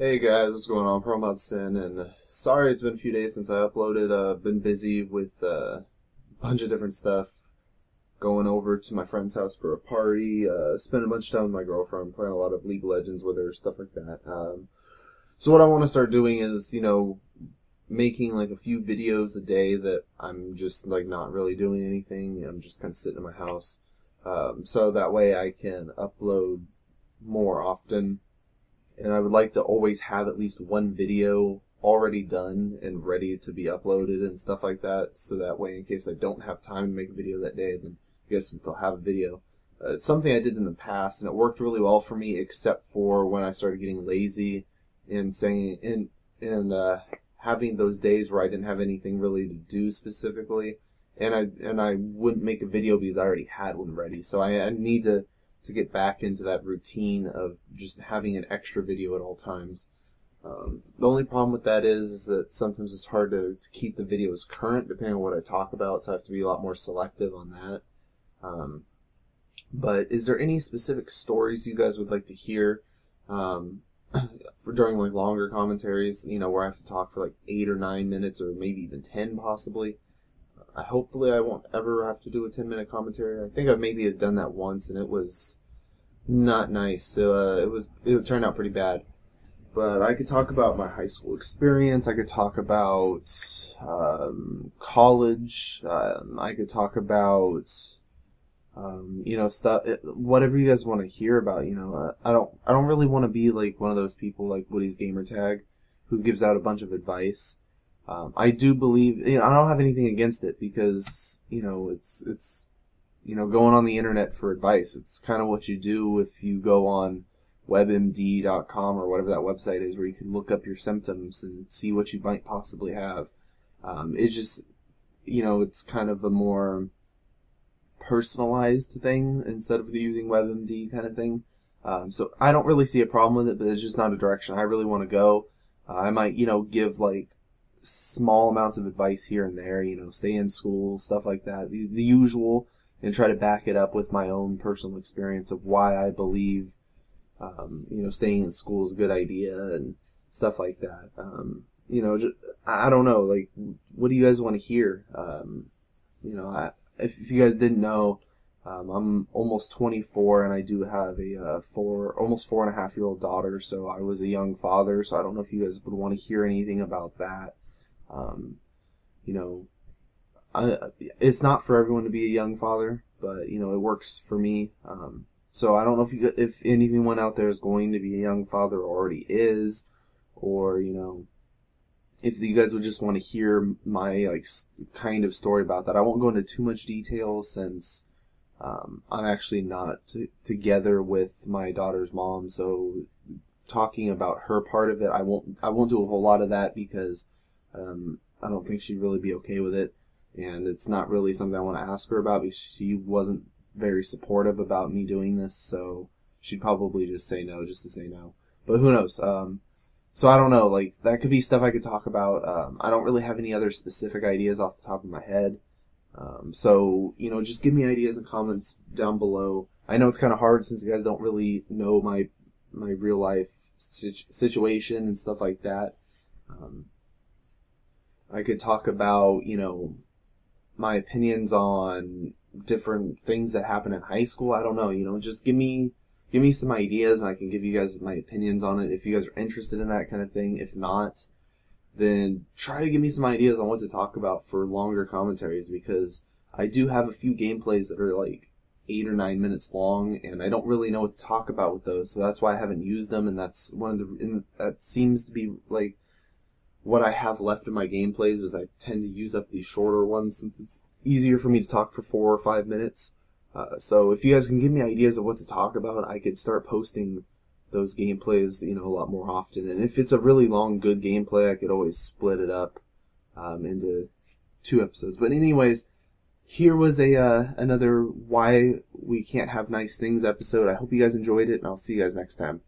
Hey guys, what's going on? ProModSin, and sorry it's been a few days since I uploaded. I've been busy with a bunch of different stuff, going over to my friend's house for a party, spending a bunch of time with my girlfriend, playing a lot of League of Legends with her, stuff like that. So what I want to start doing is, making like a few videos a day that I'm just like not really doing anything. I'm just kind of sitting in my house, so that way I can upload more often. And I would like to always have at least one video already done and ready to be uploaded and stuff like that, so that way in case I don't have time to make a video that day, then you guys can still have a video. It's something I did in the past, and it worked really well for me, except for when I started getting lazy and having those days where I didn't have anything really to do specifically, and I wouldn't make a video because I already had one ready. So I need to get back into that routine of just having an extra video at all times. The only problem with that is that sometimes it's hard to keep the videos current depending on what I talk about, so I have to be a lot more selective on that. But is there any specific stories you guys would like to hear for during like longer commentaries, where I have to talk for like 8 or 9 minutes or maybe even 10 possibly? Hopefully I won't ever have to do a 10-minute commentary. I think I maybe have done that once and it was not nice. So it turned out pretty bad. But I could talk about my high school experience. I could talk about college. I could talk about stuff, whatever you guys want to hear about. I don't really want to be like one of those people like Woody's Gamertag who gives out a bunch of advice. I do believe, I don't have anything against it because, it's going on the internet for advice. It's kind of what you do if you go on WebMD.com or whatever that website is where you can look up your symptoms and see what you might possibly have. It's just, it's kind of a more personalized thing instead of using WebMD kind of thing. So I don't really see a problem with it, but it's just not a direction I really want to go. I might, give like small amounts of advice here and there, stay in school, stuff like that, the usual, and try to back it up with my own personal experience of why I believe, staying in school is a good idea and stuff like that. I don't know, like, what do you guys want to hear? If you guys didn't know, I'm almost 24 and I do have a almost 4.5-year-old daughter, so I was a young father, so I don't know if you guys would want to hear anything about that. It's not for everyone to be a young father, but it works for me. So I don't know if anyone out there is going to be a young father or already is, or if you guys would just want to hear my kind of story about that. I won't go into too much detail since I'm actually not together with my daughter's mom, so talking about her part of it, I won't do a whole lot of that because I don't think she'd really be okay with it, and it's not really something I want to ask her about because she wasn't very supportive about me doing this, so she'd probably just say no, just to say no. But who knows? So I don't know, like, that could be stuff I could talk about. I don't really have any other specific ideas off the top of my head. So, just give me ideas and comments down below. I know it's kind of hard since you guys don't really know my real life situation and stuff like that. I could talk about, my opinions on different things that happen in high school. I don't know, just give me some ideas and I can give you guys my opinions on it if you guys are interested in that kind of thing. If not, then try to give me some ideas on what to talk about for longer commentaries, because I do have a few gameplays that are like 8 or 9 minutes long, and I don't really know what to talk about with those, so that's why I haven't used them, and that's that seems to be like what I have left in my gameplays, is I tend to use up these shorter ones since it's easier for me to talk for 4 or 5 minutes. So if you guys can give me ideas of what to talk about, I could start posting those gameplays, a lot more often. And if it's a really long, good gameplay, I could always split it up into 2 episodes. But anyways, here was another Why We Can't Have Nice Things episode. I hope you guys enjoyed it, and I'll see you guys next time.